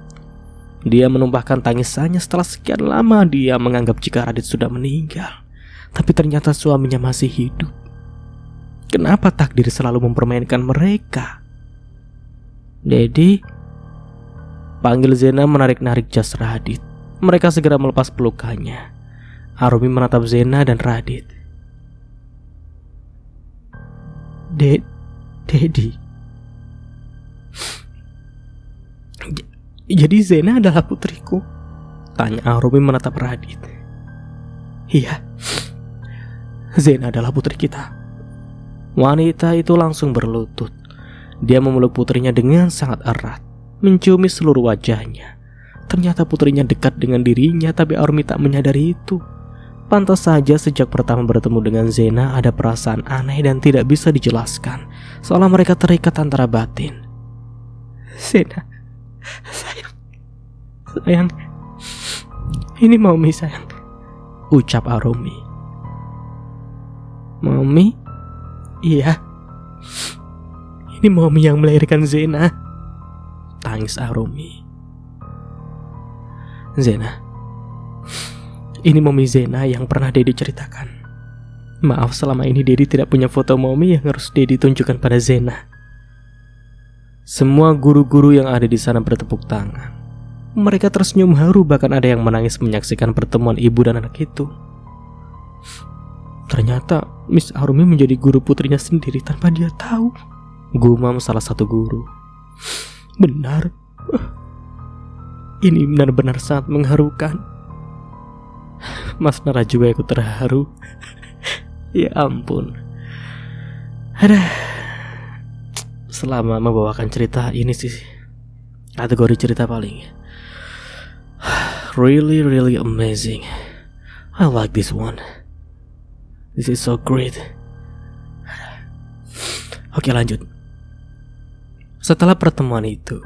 Dia menumpahkan tangisannya. Setelah sekian lama dia menganggap jika Radit sudah meninggal, tapi ternyata suaminya masih hidup. Kenapa takdir selalu mempermainkan mereka? "Dedi?" panggil Zena menarik-narik jas Radit. Mereka segera melepas pelukannya. Arumi menatap Zena dan Radit. Dedi. Jadi Zena adalah putriku?" tanya Arumi menatap Radit. "Iya, Zena adalah putri kita." Wanita itu langsung berlutut. Dia memeluk putrinya dengan sangat erat, menciumi seluruh wajahnya. Ternyata putrinya dekat dengan dirinya, tapi Arumi tak menyadari itu. Pantas saja sejak pertama bertemu dengan Zena ada perasaan aneh dan tidak bisa dijelaskan, seolah mereka terikat antara batin. "Zena, sayang, ini Mami, sayang," ucap Arumi. "Mami?" "Iya, ini Mami yang melahirkan Zena," tangis Arumi. "Zena, ini Mami Zena yang pernah Dedi ceritakan. Maaf selama ini Dedi tidak punya foto Mami yang harus Dedi tunjukkan pada Zena." Semua guru-guru yang ada di sana bertepuk tangan. Mereka tersenyum haru, bahkan ada yang menangis menyaksikan pertemuan ibu dan anak itu. Ternyata Miss Arumi menjadi guru putrinya sendiri tanpa dia tahu, gumam salah satu guru. "Benar, ini benar-benar sangat mengharukan." Mas Nara juga ikut terharu. Ya ampun. Selama membawakan cerita ini sih kategori cerita paling really amazing. I like this one. This is so great. Oke, lanjut. Setelah pertemuan itu,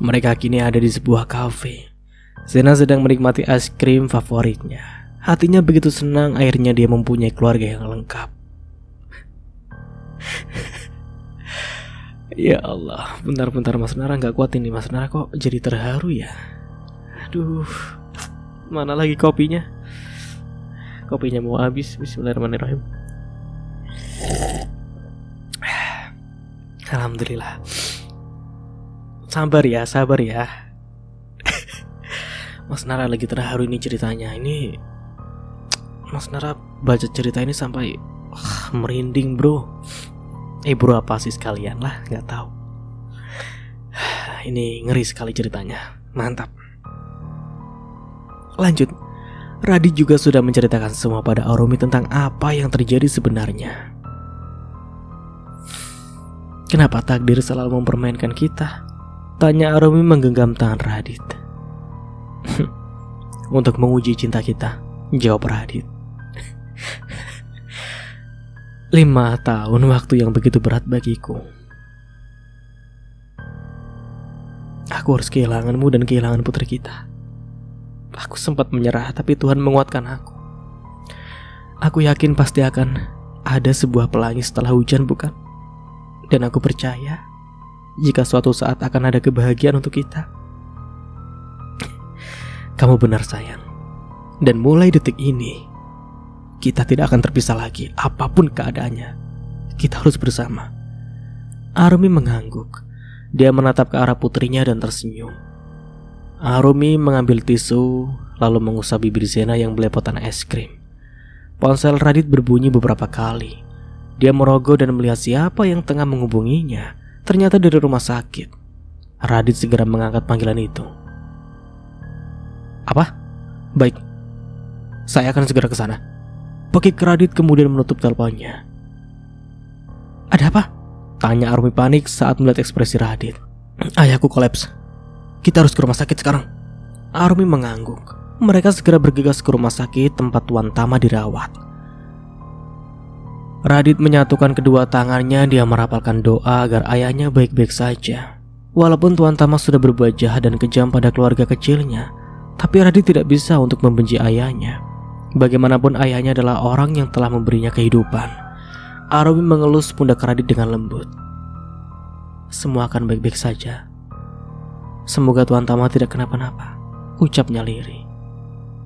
mereka kini ada di sebuah kafe. Zena sedang menikmati es krim favoritnya. Hatinya begitu senang, akhirnya dia mempunyai keluarga yang lengkap. Ya Allah, bentar-bentar Mas Nara, gak kuat ini Mas Nara, kok jadi terharu ya. Aduh, mana lagi kopinya? Kopinya mau habis. Bismillahirrahmanirrahim. Alhamdulillah. Sabar ya. Mas Nara lagi terharu ini ceritanya. Ini Mas Nara baca cerita ini sampai merinding bro. Bro apa sih sekalian lah, gak tahu. Ini ngeri sekali ceritanya. Mantap. Lanjut. Radit juga sudah menceritakan semua pada Arumi tentang apa yang terjadi sebenarnya. Kenapa takdir selalu mempermainkan kita? Tanya Arumi menggenggam tangan Radit. Untuk menguji cinta kita, jawab Radit. 5 tahun waktu yang begitu berat bagiku. Aku harus kehilanganmu dan kehilangan putri kita. Aku sempat menyerah, tapi Tuhan menguatkan aku. Aku yakin pasti akan ada sebuah pelangi setelah hujan, bukan? Dan aku percaya jika suatu saat akan ada kebahagiaan untuk kita. Kamu benar sayang. Dan mulai detik ini kita tidak akan terpisah lagi, apapun keadaannya. Kita harus bersama. Arumi mengangguk. Dia menatap ke arah putrinya dan tersenyum. Arumi mengambil tisu, lalu mengusap bibir Zena yang belepotan es krim. Ponsel Radit berbunyi beberapa kali. Dia merogoh dan melihat siapa yang tengah menghubunginya. Ternyata dari rumah sakit. Radit segera mengangkat panggilan itu. Apa? Baik. Saya akan segera ke sana. Pekik Radit kemudian menutup teleponnya. Ada apa? Tanya Arumi panik saat melihat ekspresi Radit. Ayahku kolaps. Kita harus ke rumah sakit sekarang. Arumi mengangguk. Mereka segera bergegas ke rumah sakit tempat Tuan Tama dirawat. Radit menyatukan kedua tangannya. Dia merapalkan doa agar ayahnya baik-baik saja. Walaupun Tuan Tama sudah berbuat jahat dan kejam pada keluarga kecilnya, tapi Radit tidak bisa untuk membenci ayahnya. Bagaimanapun ayahnya adalah orang yang telah memberinya kehidupan. Arumi mengelus pundak Radit dengan lembut. Semua akan baik-baik saja. Semoga Tuan Tama tidak kenapa-napa, ucapnya lirih.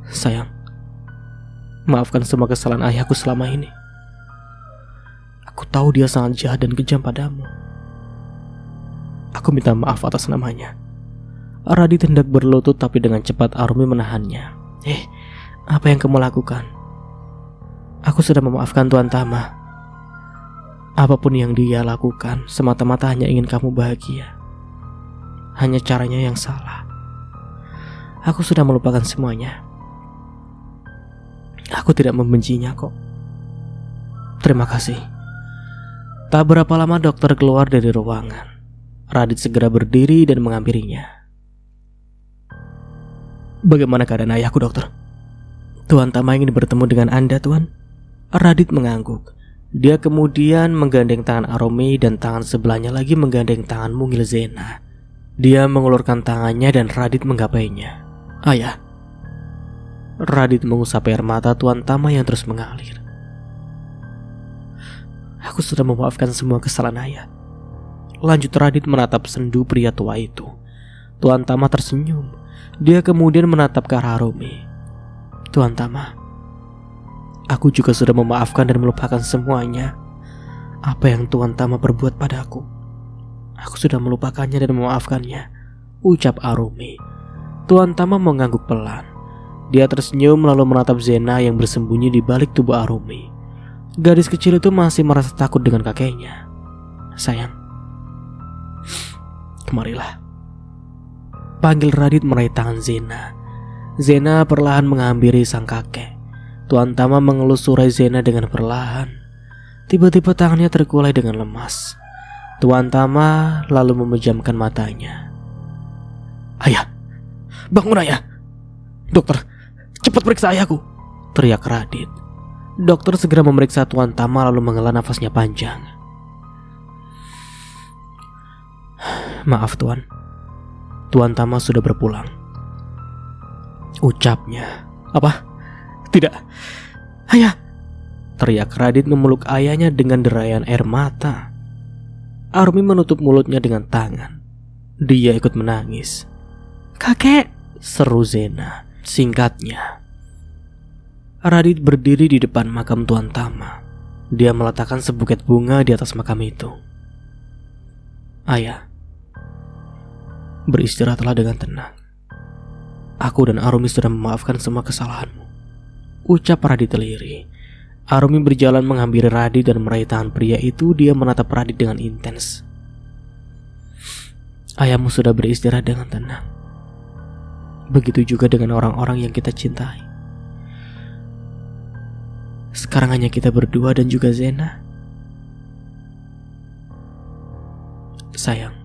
Sayang, maafkan semua kesalahan ayahku selama ini. Aku tahu dia sangat jahat dan kejam padamu. Aku minta maaf atas namanya. Radit hendak berlutut, tapi dengan cepat Arumi menahannya. Apa yang kamu lakukan? Aku sudah memaafkan Tuan Tama. Apapun yang dia lakukan semata-mata hanya ingin kamu bahagia. Hanya caranya yang salah. Aku sudah melupakan semuanya. Aku tidak membencinya kok. Terima kasih. Tak berapa lama dokter keluar dari ruangan. Radit segera berdiri dan menghampirinya. Bagaimana keadaan ayahku, dokter? Tuan Tama ingin bertemu dengan Anda, Tuan. Radit mengangguk. Dia kemudian menggandeng tangan Arumi dan tangan sebelahnya lagi menggandeng tangan mungil Zena. Dia mengulurkan tangannya dan Radit menggapainya. Ayah. Radit mengusap air mata Tuan Tama yang terus mengalir. Aku sudah memaafkan semua kesalahan ayah. Lanjut Radit menatap sendu pria tua itu. Tuan Tama tersenyum. Dia kemudian menatap ke arah Arumi. Tuan Tama, aku juga sudah memaafkan dan melupakan semuanya. Apa yang Tuan Tama perbuat padaku, aku sudah melupakannya dan memaafkannya, ucap Arumi. Tuan Tama mengangguk pelan. Dia tersenyum lalu menatap Zena yang bersembunyi di balik tubuh Arumi. Gadis kecil itu masih merasa takut dengan kakeknya. Sayang, kemarilah. Panggil Radit meraih tangan Zena. Zena perlahan menghampiri sang kakek. Tuan Tama mengelus surai Zena dengan perlahan. Tiba-tiba tangannya terkulai dengan lemas. Tuan Tama lalu memejamkan matanya. Ayah, bangun ayah. Dokter, cepat periksa ayahku, teriak Radit. Dokter segera memeriksa Tuan Tama lalu menghela nafasnya panjang. Maaf Tuan, Tuan Tama sudah berpulang, ucapnya. Apa? Tidak. Ayah, teriak Radit memeluk ayahnya dengan derayan air mata. Arumi menutup mulutnya dengan tangan. Dia ikut menangis. "Kakek!" seru Zena. Singkatnya, Radit berdiri di depan makam Tuan Tama. Dia meletakkan sebuket bunga di atas makam itu. "Ayah, beristirahatlah dengan tenang. Aku dan Arumi sudah memaafkan semua kesalahanmu," ucap Radit lirih. Arumi berjalan menghampiri Radit dan meraih tangan pria itu. Dia menatap Radit dengan intens. "Ayahmu sudah beristirahat dengan tenang. Begitu juga dengan orang-orang yang kita cintai. Sekarang hanya kita berdua dan juga Zena. Sayang,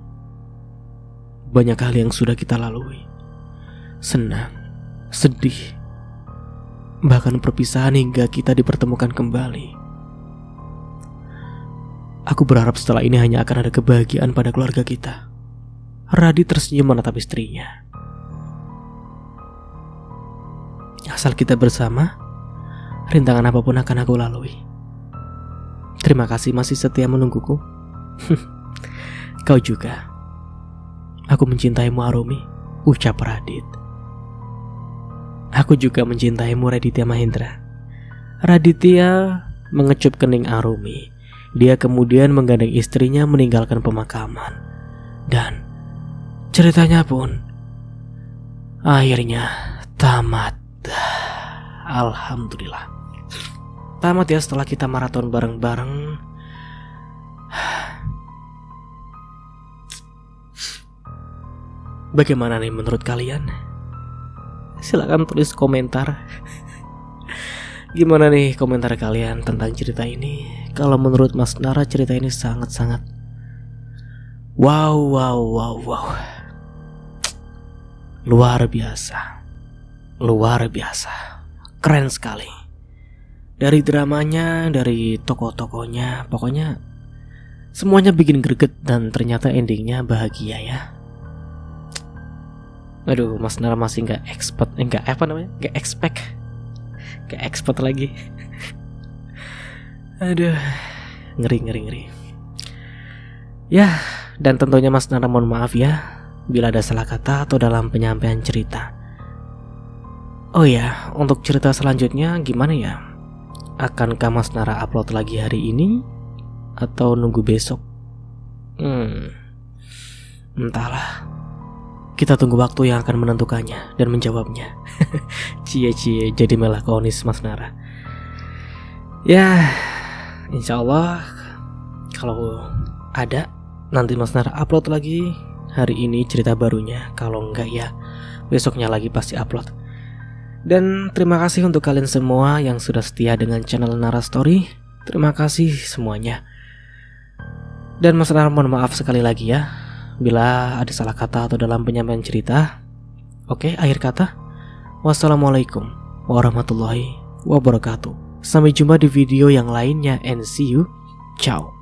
banyak hal yang sudah kita lalui. Senang, sedih, bahkan perpisahan hingga kita dipertemukan kembali. Aku berharap setelah ini hanya akan ada kebahagiaan pada keluarga kita." Radit tersenyum menatap istrinya. "Asal kita bersama, rintangan apapun akan aku lalui. Terima kasih masih setia menungguku." "Kau juga. Aku mencintaimu, Arumi," ucap Radit. "Aku juga mencintaimu, Raditya Mahendra." Raditya mengecup kening Arumi. Dia kemudian menggandeng istrinya meninggalkan pemakaman. Dan ceritanya pun akhirnya tamat. Alhamdulillah. Tamat ya setelah kita maraton bareng-bareng. Bagaimana nih menurut kalian? Silakan tulis komentar. Gimana nih komentar kalian tentang cerita ini? Kalau menurut Mas Nara cerita ini sangat-sangat wow. Luar biasa. Keren sekali. Dari dramanya, dari tokoh-tokohnya, pokoknya semuanya bikin greget dan ternyata endingnya bahagia ya. Aduh, Mas Nara masih nggak expert lagi. Aduh, ngeri. Ya, dan tentunya Mas Nara mohon maaf ya bila ada salah kata atau dalam penyampaian cerita. Oh ya, untuk cerita selanjutnya gimana ya? Akankah Mas Nara upload lagi hari ini atau nunggu besok? Entahlah. Kita tunggu waktu yang akan menentukannya dan menjawabnya. Cie jadi melakonis Mas Nara. Ya, insya Allah kalau ada nanti Mas Nara upload lagi hari ini cerita barunya. Kalau enggak ya besoknya lagi pasti upload. Dan terima kasih untuk kalian semua yang sudah setia dengan channel Nara Story. Terima kasih semuanya. Dan Mas Nara mohon maaf sekali lagi ya bila ada salah kata atau dalam penyampaian cerita. Oke, akhir kata, wassalamualaikum warahmatullahi wabarakatuh. Sampai jumpa di video yang lainnya and see you. Ciao.